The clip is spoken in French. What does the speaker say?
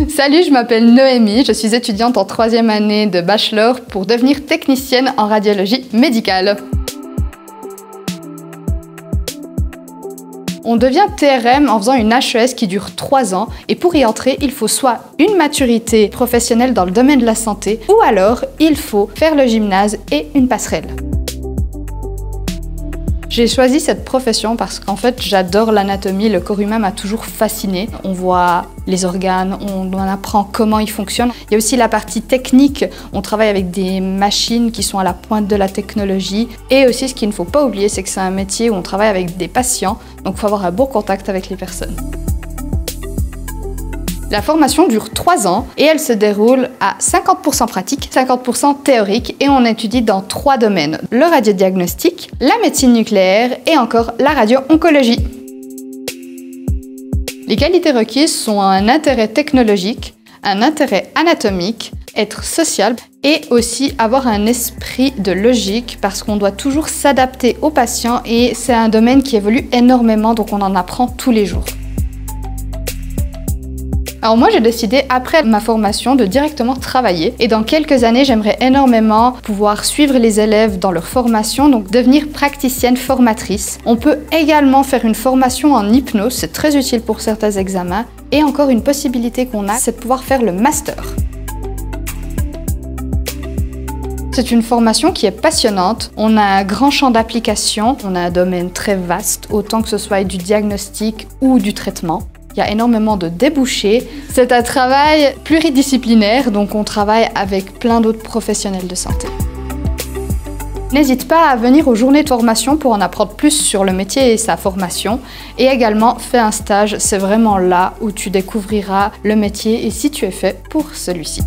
Salut, je m'appelle Noémie, je suis étudiante en 3e année de bachelor pour devenir technicienne en radiologie médicale. On devient TRM en faisant une HES qui dure 3 ans et pour y entrer, il faut soit une maturité professionnelle dans le domaine de la santé ou alors il faut faire le gymnase et une passerelle. J'ai choisi cette profession parce qu'en fait, j'adore l'anatomie, le corps humain m'a toujours fascinée. On voit les organes, on en apprend comment ils fonctionnent. Il y a aussi la partie technique, on travaille avec des machines qui sont à la pointe de la technologie. Et aussi, ce qu'il ne faut pas oublier, c'est que c'est un métier où on travaille avec des patients, donc il faut avoir un bon contact avec les personnes. La formation dure 3 ans et elle se déroule à 50% pratique, 50% théorique et on étudie dans 3 domaines. Le radiodiagnostic, la médecine nucléaire et encore la radio-oncologie. Les qualités requises sont un intérêt technologique, un intérêt anatomique, être social et aussi avoir un esprit de logique parce qu'on doit toujours s'adapter aux patients et c'est un domaine qui évolue énormément donc on en apprend tous les jours. Alors moi j'ai décidé après ma formation de directement travailler et dans quelques années j'aimerais énormément pouvoir suivre les élèves dans leur formation, donc devenir praticienne formatrice. On peut également faire une formation en hypnose, c'est très utile pour certains examens. Et encore une possibilité qu'on a, c'est de pouvoir faire le master. C'est une formation qui est passionnante, on a un grand champ d'application, on a un domaine très vaste, autant que ce soit du diagnostic ou du traitement. Il y a énormément de débouchés. C'est un travail pluridisciplinaire, donc on travaille avec plein d'autres professionnels de santé. N'hésite pas à venir aux journées de formation pour en apprendre plus sur le métier et sa formation. Et également, fais un stage, c'est vraiment là où tu découvriras le métier et si tu es fait pour celui-ci.